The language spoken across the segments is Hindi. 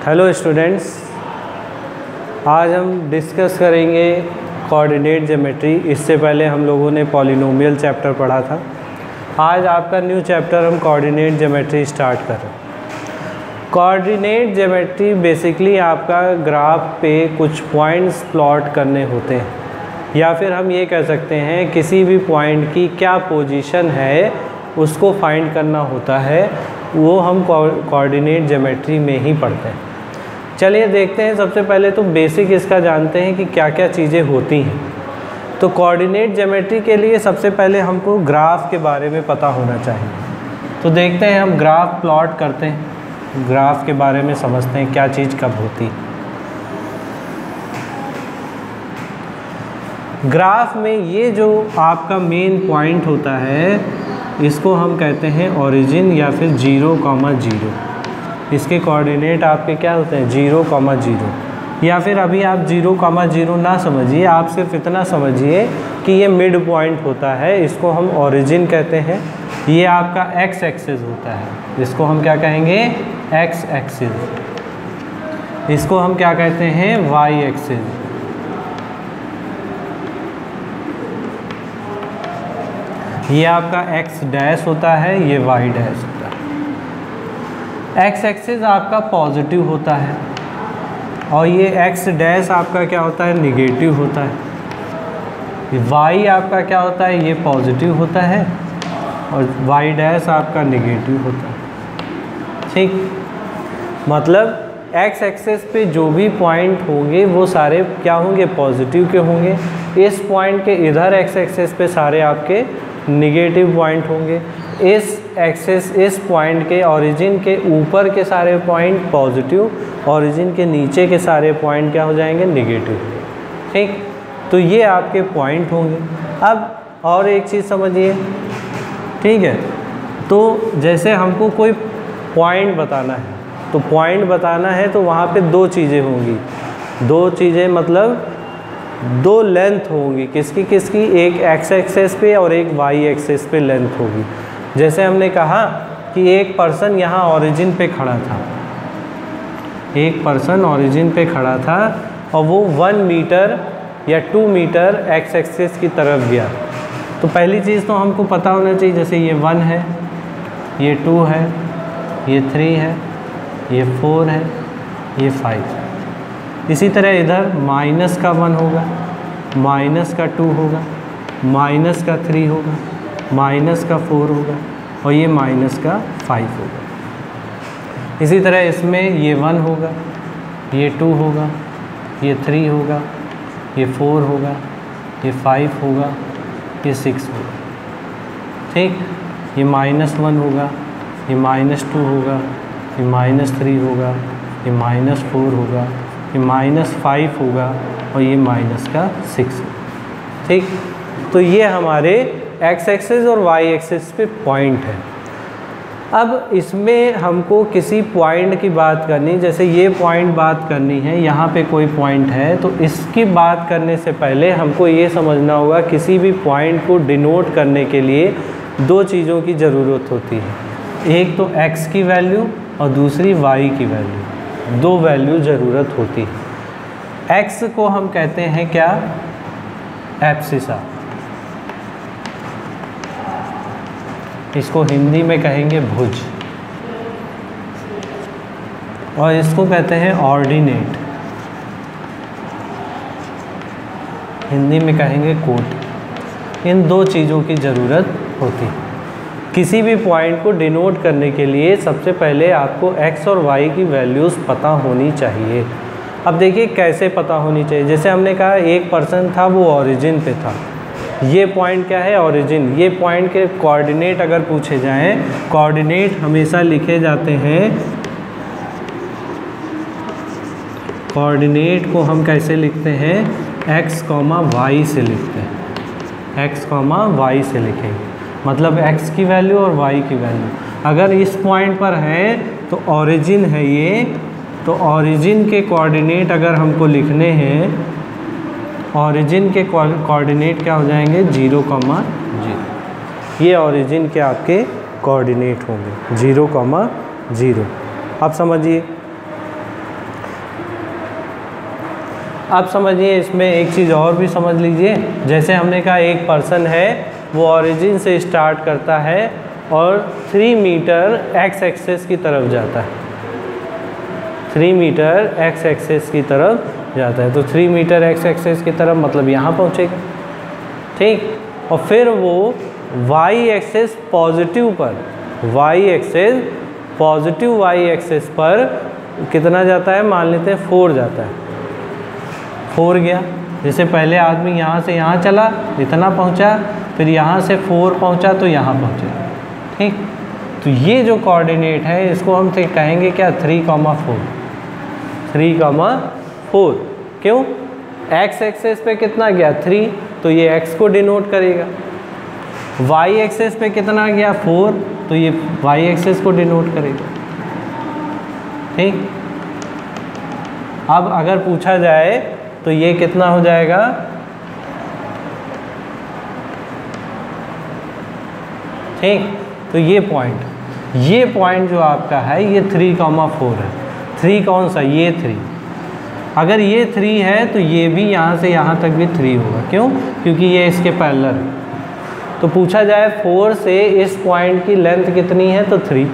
हेलो स्टूडेंट्स, आज हम डिस्कस करेंगे कोऑर्डिनेट ज्योमेट्री। इससे पहले हम लोगों ने पॉलिनोमियल चैप्टर पढ़ा था। आज आपका न्यू चैप्टर हम कोऑर्डिनेट ज्योमेट्री स्टार्ट कर रहे हैं। कोऑर्डिनेट ज्योमेट्री बेसिकली आपका ग्राफ पे कुछ पॉइंट्स प्लॉट करने होते हैं, या फिर हम ये कह सकते हैं किसी भी पॉइंट की क्या पोजीशन है उसको फाइंड करना होता है। वो हम कोऑर्डिनेट ज्योमेट्री में ही पढ़ते हैं। चलिए देखते हैं। सबसे पहले तो बेसिक इसका जानते हैं कि क्या क्या चीज़ें होती हैं। तो कोऑर्डिनेट ज्योमेट्री के लिए सबसे पहले हमको ग्राफ के बारे में पता होना चाहिए। तो देखते हैं, हम ग्राफ प्लॉट करते हैं, ग्राफ के बारे में समझते हैं क्या चीज़ कब होती है। ग्राफ में ये जो आपका मेन पॉइंट होता है इसको हम कहते हैं ओरिजिन या फिर 0,0। इसके कोऑर्डिनेट आपके क्या होते हैं 0,0, या फिर अभी आप 0,0 ना समझिए, आप सिर्फ इतना समझिए कि ये मिड पॉइंट होता है। इसको हम ओरिजिन कहते हैं। ये आपका एक्स एक्सिस होता है, इसको हम क्या कहेंगे एक्स एक्सिस। इसको हम क्या कहते हैं वाई एक्सिस। ये आपका एक्स डैश होता है, ये वाई डैश होता है। एक्स एक्सिस आपका पॉजिटिव होता है और ये एक्स डैश आपका क्या होता है निगेटिव होता है। वाई आपका क्या होता है, ये पॉजिटिव होता है और वाई डैश आपका निगेटिव होता है। ठीक, मतलब एक्स एक्सिस पे जो भी पॉइंट होंगे वो सारे क्या होंगे पॉजिटिव के होंगे। इस पॉइंट के इधर एक्स एक्सिस पे सारे आपके निगेटिव पॉइंट होंगे। इस पॉइंट के ओरिजिन के ऊपर के सारे पॉइंट पॉजिटिव, ओरिजिन के नीचे के सारे पॉइंट क्या हो जाएंगे निगेटिव। ठीक, तो ये आपके पॉइंट होंगे। अब और एक चीज़ समझिए, ठीक है। तो जैसे हमको कोई पॉइंट बताना है, तो पॉइंट बताना है तो वहाँ पे दो चीज़ें होंगी। दो चीज़ें मतलब दो लेंथ होंगी। किसकी किसकी, एक एक्स एक्सिस पे और एक वाई एक्सिस पे लेंथ होगी। जैसे हमने कहा कि एक पर्सन यहाँ ओरिजिन पे खड़ा था, एक पर्सन ओरिजिन पे खड़ा था और वो 1 मीटर या 2 मीटर एक्स एक्सिस की तरफ गया। तो पहली चीज़ तो हमको पता होना चाहिए, जैसे ये 1 है, ये 2 है, ये 3 है, ये 4 है, ये 5 है। इसी तरह इधर माइनस का 1 होगा, माइनस का 2 होगा, माइनस का 3 होगा, माइनस का 4 होगा और ये माइनस का 5 होगा। इसी तरह इसमें ये 1 होगा, ये 2 होगा, ये 3 होगा, ये 4 होगा, ये 5 होगा, ये 6 होगा। ठीक, ये -1 होगा, ये -2 होगा, ये -3 होगा, ये -4 होगा, ये -5 होगा और ये माइनस का 6 होगा। ठीक, तो ये हमारे एक्स एक्सिस और वाई एक्सिस पे पॉइंट है। अब इसमें हमको किसी पॉइंट की बात करनी, जैसे ये पॉइंट बात करनी है, यहाँ पे कोई पॉइंट है, तो इसकी बात करने से पहले हमको ये समझना होगा किसी भी पॉइंट को डिनोट करने के लिए दो चीज़ों की ज़रूरत होती है। एक तो एक्स की वैल्यू और दूसरी वाई की वैल्यू। दो वैल्यू ज़रूरत होती है। एक्स को हम कहते हैं क्या एब्सिसा, इसको हिंदी में कहेंगे भुज, और इसको कहते हैं ऑर्डिनेट, हिंदी में कहेंगे कोट। इन दो चीज़ों की ज़रूरत होती है। किसी भी पॉइंट को डिनोट करने के लिए सबसे पहले आपको एक्स और वाई की वैल्यूज़ पता होनी चाहिए। अब देखिए कैसे पता होनी चाहिए। जैसे हमने कहा एक पर्सन था, वो ओरिजिन पे था। ये पॉइंट क्या है ओरिजिन। ये पॉइंट के कोऑर्डिनेट अगर पूछे जाएं, कोऑर्डिनेट हमेशा लिखे जाते हैं, कोऑर्डिनेट को हम कैसे लिखते हैं x, y से लिखते हैं। x, y से लिखेंगे, मतलब x की वैल्यू और y की वैल्यू। अगर इस पॉइंट पर है तो ओरिजिन है ये, तो ओरिजिन के कोऑर्डिनेट अगर हमको लिखने हैं, ओरिजिन के कोऑर्डिनेट क्या हो जाएंगे 0,0। ये ओरिजिन के आपके कोऑर्डिनेट होंगे 0,0। अब समझिए अब समझिए इसमें एक चीज़ और भी समझ लीजिए। जैसे हमने कहा एक पर्सन है, वो ओरिजिन से स्टार्ट करता है और 3 मीटर एक्स एक्सेस की तरफ जाता है, 3 मीटर एक्स एक्सेस की तरफ जाता है। तो 3 मीटर एक्स एक्सेस की तरफ मतलब यहाँ पहुँचेगा, ठीक। और फिर वो वाई एक्सेस पॉजिटिव पर, y axis positive y axis पर कितना जाता है, मान लेते हैं 4 जाता है, 4 गया। जैसे पहले आदमी यहाँ से यहाँ चला, इतना पहुँचा, फिर यहाँ से 4 पहुँचा तो यहाँ पहुँचा, ठीक। तो ये जो कोऑर्डिनेट है इसको हम कहेंगे क्या, 3,4, 3,4। क्यों, एक्स एक्सेस पे कितना गया 3, तो ये एक्स को डिनोट करेगा। वाई एक्सेस पे कितना गया 4, तो ये वाई एक्सेस को डिनोट करेगा, ठीक। अब अगर पूछा जाए तो ये कितना हो जाएगा, ठीक। तो ये पॉइंट जो आपका है ये 3,4 है। 3 कौन सा, ये 3। अगर ये 3 है तो ये भी यहाँ से यहाँ तक भी 3 होगा। क्यों, क्योंकि ये इसके पैरेलल है। तो पूछा जाए 4 से इस पॉइंट की लेंथ कितनी है, तो 3।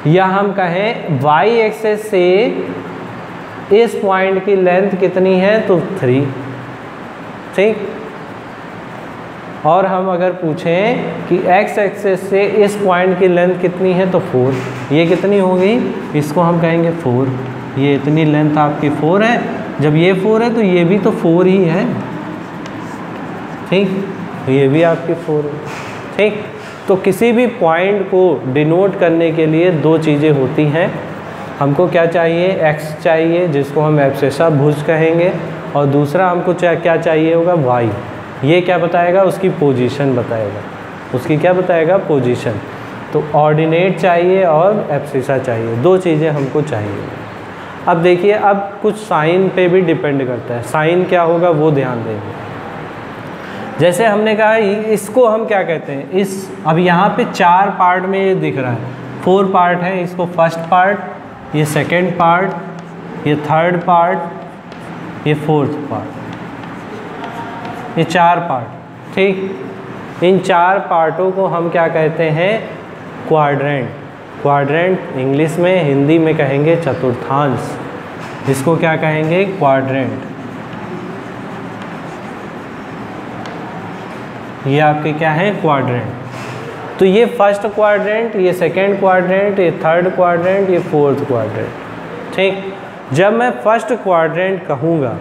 या हम कहें वाई एक्सेस से इस पॉइंट की लेंथ कितनी है, तो 3, ठीक। और हम अगर पूछें कि एक्स एक्सेस से इस पॉइंट की लेंथ कितनी है, तो 4। ये कितनी होगी, इसको हम कहेंगे 4। ये इतनी लेंथ आपकी 4 है। जब ये 4 है तो ये भी तो 4 ही है, ठीक। तो ये भी आपकी 4 है, ठीक। तो किसी भी पॉइंट को डिनोट करने के लिए 2 चीज़ें होती हैं। हमको क्या चाहिए, एक्स चाहिए जिसको हम एब्सेसा भुज कहेंगे, और दूसरा हमको क्या चाहिए होगा, वाई। ये क्या बताएगा, उसकी पोजीशन बताएगा, उसकी क्या बताएगा, पोजीशन। तो ऑर्डिनेट चाहिए और एब्सेसा चाहिए, 2 चीज़ें हमको चाहिए। अब देखिए, अब कुछ साइन पे भी डिपेंड करता है। साइन क्या होगा वो ध्यान देंगे। जैसे हमने कहा इसको हम क्या कहते हैं, अब यहाँ पे 4 पार्ट में ये दिख रहा है, 4 पार्ट है। इसको फर्स्ट पार्ट, ये सेकेंड पार्ट, ये थर्ड पार्ट, ये फोर्थ पार्ट, ये 4 पार्ट, ठीक। इन 4 पार्टों को हम क्या कहते हैं, क्वाड्रेंट। क्वाड्रेंट इंग्लिश में, हिंदी में कहेंगे चतुर्थांश। इसको क्या कहेंगे, क्वाड्रेंट। ये आपके क्या है, क्वाड्रेंट। तो ये फर्स्ट क्वाड्रेंट, ये सेकेंड क्वाड्रेंट, ये थर्ड क्वाड्रेंट, ये फोर्थ क्वाड्रेंट, ठीक। जब मैं फर्स्ट क्वाड्रेंट कहूँगा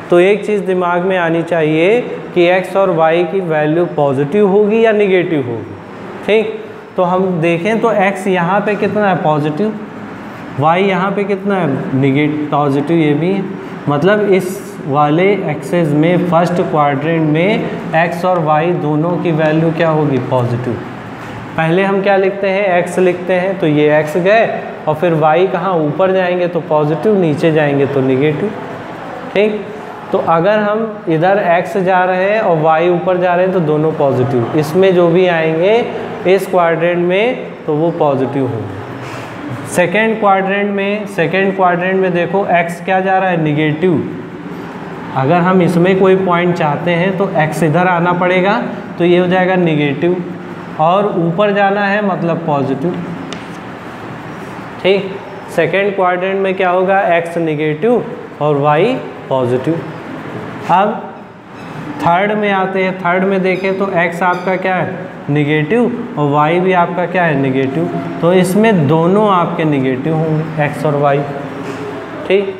तो एक चीज़ दिमाग में आनी चाहिए कि एक्स और वाई की वैल्यू पॉजिटिव होगी या निगेटिव होगी, ठीक। तो हम देखें तो एक्स यहाँ पे कितना है, पॉजिटिव। वाई यहाँ पे कितना है, निगेटिव, पॉजिटिव ये भी है। मतलब इस वाले एक्सेस में फर्स्ट क्वाड्रेंट में एक्स और वाई दोनों की वैल्यू क्या होगी, पॉजिटिव। पहले हम क्या लिखते हैं, एक्स लिखते हैं, तो ये एक्स गए, और फिर वाई कहाँ, ऊपर जाएंगे तो पॉजिटिव, नीचे जाएंगे तो निगेटिव, ठीक। तो अगर हम इधर एक्स जा रहे हैं और वाई ऊपर जा रहे हैं तो दोनों पॉजिटिव। इसमें जो भी आएंगे इस क्वाड्रेंट में तो वो पॉजिटिव होंगे। सेकेंड क्वाड्रेंट में देखो एक्स क्या जा रहा है, निगेटिव। अगर हम इसमें कोई पॉइंट चाहते हैं तो एक्स इधर आना पड़ेगा, तो ये हो जाएगा निगेटिव, और ऊपर जाना है मतलब पॉजिटिव, ठीक। सेकेंड क्वाड्रेंट में क्या होगा, एक्स निगेटिव और वाई पॉजिटिव। अब थर्ड में आते हैं, थर्ड में देखें तो एक्स आपका क्या है, निगेटिव, और वाई भी आपका क्या है, निगेटिव। तो इसमें दोनों आपके निगेटिव होंगे, एक्स और वाई, ठीक।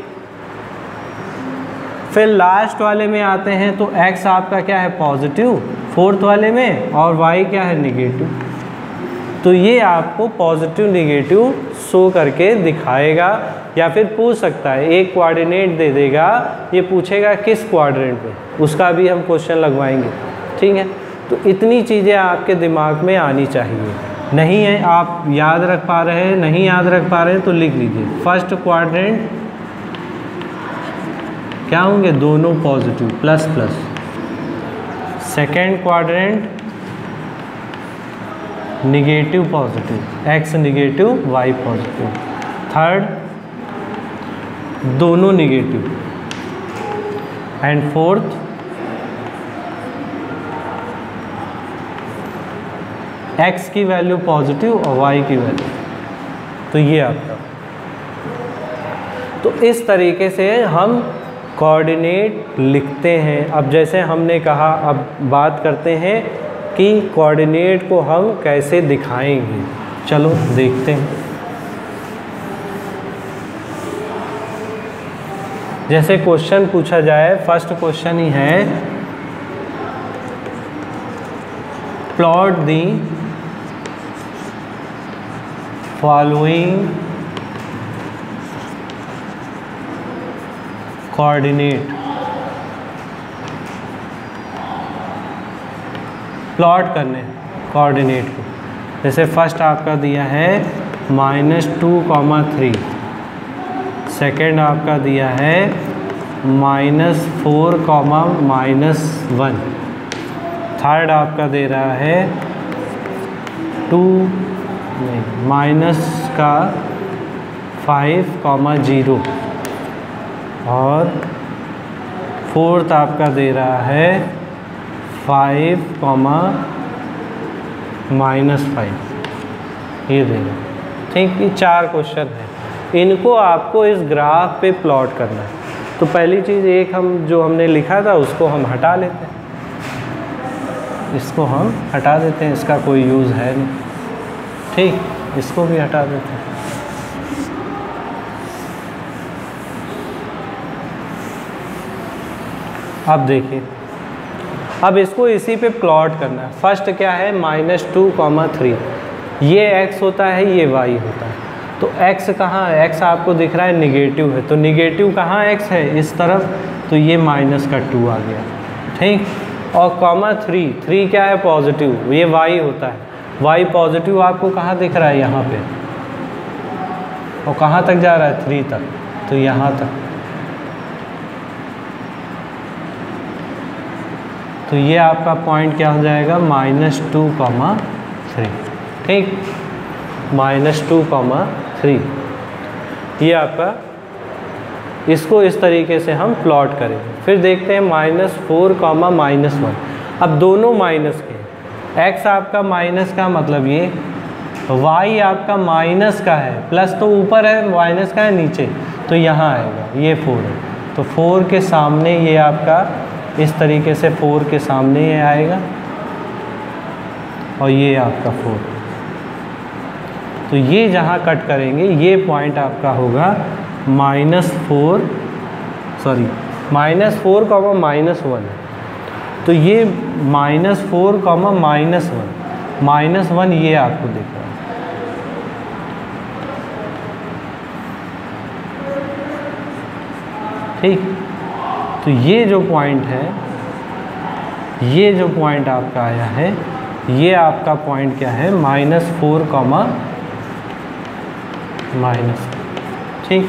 फिर लास्ट वाले में आते हैं तो एक्स आपका क्या है, पॉजिटिव फोर्थ वाले में, और वाई क्या है, निगेटिव। तो ये आपको पॉजिटिव निगेटिव शो करके दिखाएगा, या फिर पूछ सकता है, एक कोऑर्डिनेट दे देगा, ये पूछेगा किस क्वाड्रेंट पे, उसका भी हम क्वेश्चन लगवाएंगे, ठीक है। तो इतनी चीज़ें आपके दिमाग में आनी चाहिए। नहीं है आप याद रख पा रहे हैं, नहीं याद रख पा रहे हैं तो लिख लीजिए। फर्स्ट क्वाड्रेंट क्या होंगे, दोनों positive, plus plus. Second quadrant negative positive, x negative y positive. Third दोनों निगेटिव। एंड फोर्थ x की वैल्यू पॉजिटिव और y की वैल्यू, तो ये आपका। तो इस तरीके से हम कोऑर्डिनेट लिखते हैं। अब जैसे हमने कहा, अब बात करते हैं कि कोऑर्डिनेट को हम कैसे दिखाएंगे। चलो देखते हैं। जैसे क्वेश्चन पूछा जाए, फर्स्ट क्वेश्चन ही है, plot the following coordinate. Plot करने कोऑर्डिनेट को। जैसे फर्स्ट आपका दिया है -2,3, सेकेंड आपका दिया है -4, -1, थर्ड आपका दे रहा है -5,0 और फोर्थ आपका दे रहा है 5, -5, ये दे रहा है। ठीक, ये 4 क्वेश्चन है। इनको आपको इस ग्राफ पे प्लॉट करना है। तो पहली चीज़ एक हम जो हमने लिखा था उसको हम हटा लेते हैं, इसको हम हटा देते हैं, इसका कोई यूज़ है नहीं। ठीक, इसको भी हटा देते हैं। अब देखिए, अब इसको इसी पे प्लॉट करना है। फर्स्ट क्या है, -2,3, ये x होता है, ये y होता है। तो x कहाँ है, x आपको दिख रहा है निगेटिव है, तो निगेटिव कहाँ x है, इस तरफ, तो ये -2 आ गया। ठीक, और -3 क्या है, पॉजिटिव, ये y होता है। y पॉजिटिव आपको कहाँ दिख रहा है, यहाँ पे, और कहाँ तक जा रहा है, 3 तक, तो यहाँ तक। तो ये आपका पॉइंट क्या हो जाएगा, -2,3। ठीक, -2,3, ये आपका, इसको इस तरीके से हम प्लॉट करेंगे। फिर देखते हैं -4, -1। अब दोनों माइनस के, x आपका माइनस का मतलब ये, y आपका माइनस का है, प्लस तो ऊपर है, माइनस का है नीचे, तो यहाँ आएगा, ये 4 है। तो 4 के सामने ये आपका इस तरीके से 4 के सामने ये आएगा, और ये आपका 4। तो ये जहाँ कट करेंगे, ये पॉइंट आपका होगा -4, -1। तो ये -4, -1 ये आपको दिख रहा है। ठीक, तो ये जो पॉइंट है, ये जो पॉइंट आपका आया है, ये आपका पॉइंट क्या है, -4, ठीक।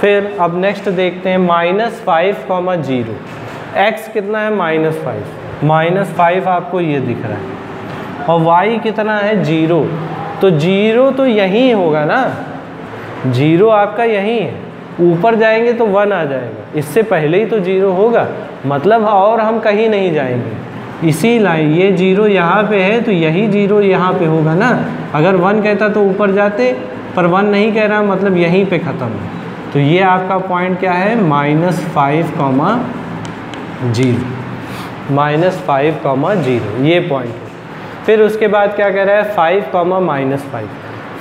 फिर अब नेक्स्ट देखते हैं -5, 0। x कितना है, -5 आपको ये दिख रहा है, और y कितना है, 0। तो 0 तो यहीं होगा ना, 0 आपका यहीं है, ऊपर जाएंगे तो 1 आ जाएगा, इससे पहले ही तो 0 होगा, मतलब और हम कहीं नहीं जाएंगे। इसी लाइन, ये 0 यहाँ पे है, तो यही 0 यहाँ पे होगा ना। अगर 1 कहता तो ऊपर जाते, पर 1 नहीं कह रहा, मतलब यहीं पे ख़त्म है। तो ये आपका पॉइंट क्या है, -5, 0, -5, ये पॉइंट है। फिर उसके बाद क्या कह रहा है, 5, -5।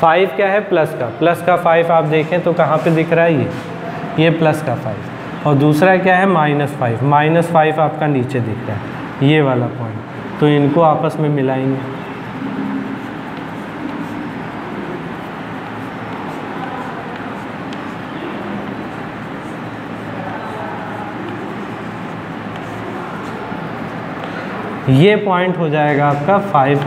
5 क्या है, प्लस का 5 आप देखें तो कहाँ पे दिख रहा है, ये प्लस का 5। और दूसरा क्या है, -5 आपका नीचे दिख रहा है, ये वाला पॉइंट। तो इनको आपस में मिलाएंगे। ये पॉइंट हो जाएगा आपका 5,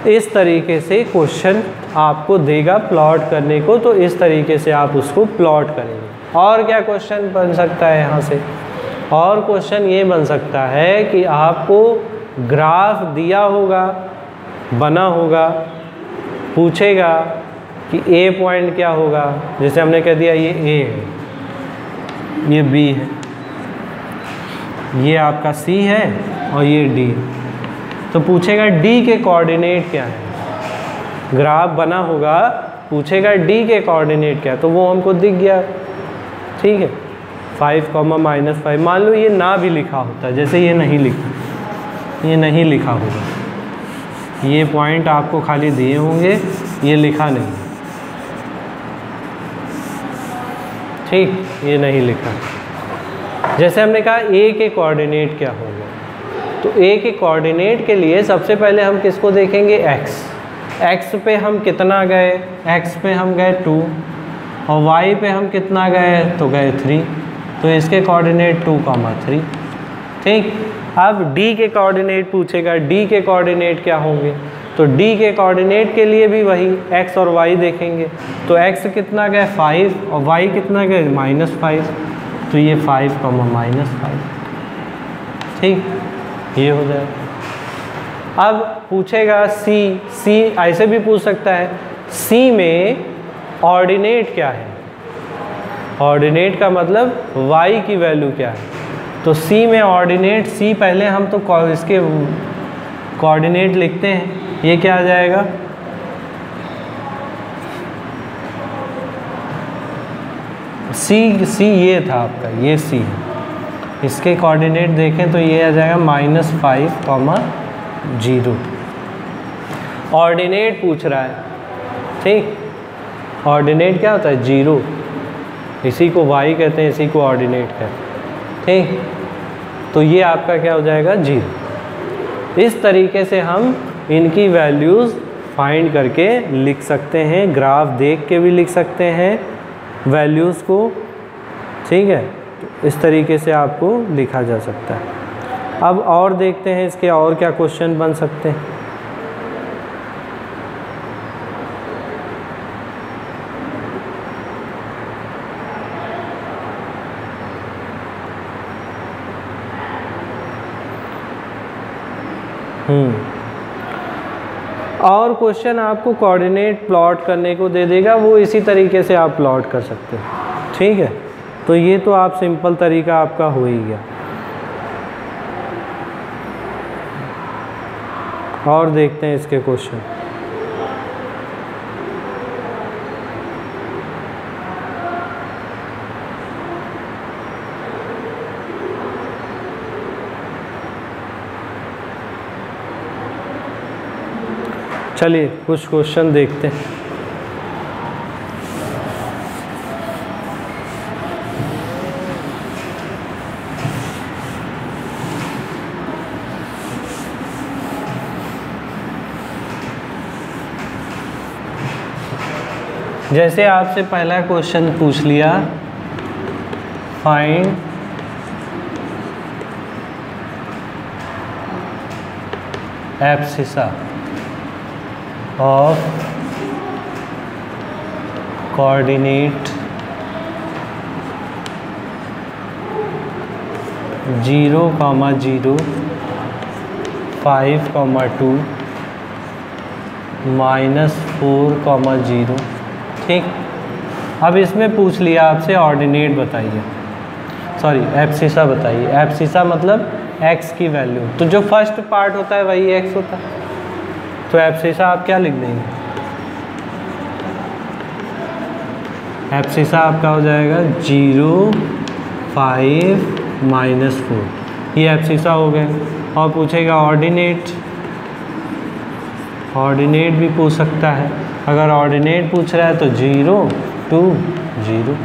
इस तरीके से क्वेश्चन आपको देगा प्लॉट करने को, तो इस तरीके से आप उसको प्लॉट करेंगे। और क्या क्वेश्चन बन सकता है यहाँ से, और क्वेश्चन ये बन सकता है कि आपको ग्राफ दिया होगा, बना होगा, पूछेगा कि ए पॉइंट क्या होगा। जैसे हमने कह दिया ये ए है, ये बी है, ये आपका सी है और ये डी। तो पूछेगा डी के कोऑर्डिनेट क्या है, ग्राफ बना होगा, पूछेगा डी के कोऑर्डिनेट क्या है, तो वो हमको दिख गया। ठीक है, 5, -5। मान लो ये ना भी लिखा होता है, जैसे ये नहीं लिखा, ये नहीं लिखा होगा, ये पॉइंट आपको खाली दिए होंगे, ये लिखा नहीं। ठीक, ये नहीं लिखा। जैसे हमने कहा ए के कोऑर्डिनेट क्या होगा, तो ए के कोऑर्डिनेट के लिए सबसे पहले हम किसको देखेंगे, एक्स। एक्स पे हम कितना गए, एक्स पे हम गए 2 और वाई पे हम कितना गए, तो गए 3। तो इसके कोऑर्डिनेट 2, 3। ठीक, अब डी के कोऑर्डिनेट पूछेगा, डी के कोऑर्डिनेट क्या होंगे, तो डी के कोऑर्डिनेट के लिए भी वही एक्स और वाई देखेंगे। तो एक्स कितना गए 5 और वाई कितना गए -5, तो ये 5, -5। ठीक, ये हो जाएगा। अब पूछेगा सी ऐसे भी पूछ सकता है, सी में ऑर्डिनेट क्या है, ऑर्डिनेट का मतलब y की वैल्यू क्या है। तो सी में ऑर्डिनेट, सी पहले हम तो इसके कोऑर्डिनेट लिखते हैं, ये क्या आ जाएगा, सी ये था आपका, ये सी है, इसके कोऑर्डिनेट देखें तो ये आ जाएगा -5, 0। ऑर्डिनेट पूछ रहा है। ठीक, ऑर्डिनेट क्या होता है, 0। इसी को y कहते हैं, इसी को ऑर्डिनेट कहते हैं। ठीक, तो ये आपका क्या हो जाएगा, 0। इस तरीके से हम इनकी वैल्यूज़ फाइंड करके लिख सकते हैं, ग्राफ देख के भी लिख सकते हैं वैल्यूज़ को। ठीक है, तो इस तरीके से आपको लिखा जा सकता है। अब और देखते हैं इसके और क्या क्वेश्चन बन सकते हैं। और क्वेश्चन आपको कोऑर्डिनेट प्लॉट करने को दे देगा, वो इसी तरीके से आप प्लॉट कर सकते हैं। ठीक है, तो ये तो आप सिंपल तरीका आपका हो ही गया। और देखते हैं इसके क्वेश्चन। चलिए कुछ क्वेश्चन देखते हैं। जैसे आपसे पहला क्वेश्चन पूछ लिया, फाइंड एब्सिसा ऑफ कोऑर्डिनेट 0, 0, 5, 2, -4, 0। ठीक, अब इसमें पूछ लिया आपसे ऑर्डिनेट बताइए, सॉरी एब्सिसा बताइए। एब्सिसा मतलब x की वैल्यू, तो जो फर्स्ट पार्ट होता है वही x होता है। तो एब्सिसा आप क्या लिख देंगे, एब्सिसा आपका हो जाएगा 0, 5, -4। ये एब्सिसा हो गए। और पूछेगा ऑर्डिनेट, ऑर्डिनेट भी पूछ सकता है। अगर ऑर्डिनेट पूछ रहा है तो 0, 2, 0,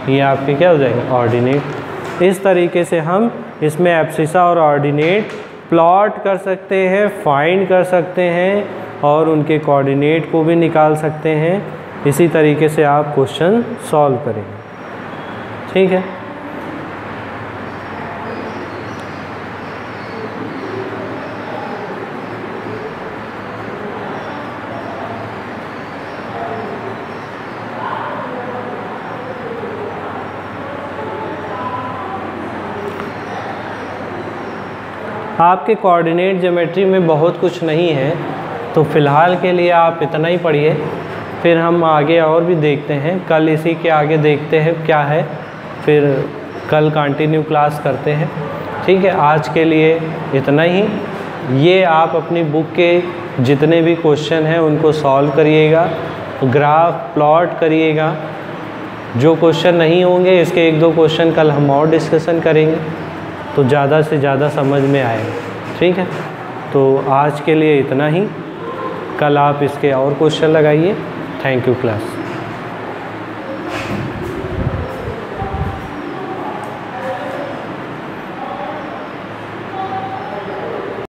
ये आपके क्या हो जाएंगे, ऑर्डिनेट। इस तरीके से हम इसमें एब्सिसा और ऑर्डिनेट प्लॉट कर सकते हैं, फाइंड कर सकते हैं और उनके कोऑर्डिनेट को भी निकाल सकते हैं। इसी तरीके से आप क्वेश्चन सॉल्व करेंगे। ठीक है, आपके कोऑर्डिनेट ज्योमेट्री में बहुत कुछ नहीं है, तो फ़िलहाल के लिए आप इतना ही पढ़िए। फिर हम आगे और भी देखते हैं, कल इसी के आगे देखते हैं क्या है, फिर कल कंटिन्यू क्लास करते हैं। ठीक है, आज के लिए इतना ही। ये आप अपनी बुक के जितने भी क्वेश्चन हैं उनको सॉल्व करिएगा, ग्राफ प्लॉट करिएगा। जो क्वेश्चन नहीं होंगे इसके 1-2 क्वेश्चन कल हम और डिस्कशन करेंगे, तो ज़्यादा से ज़्यादा समझ में आएगा। ठीक है, तो आज के लिए इतना ही। कल आप इसके और क्वेश्चन लगाइए। Thank you class.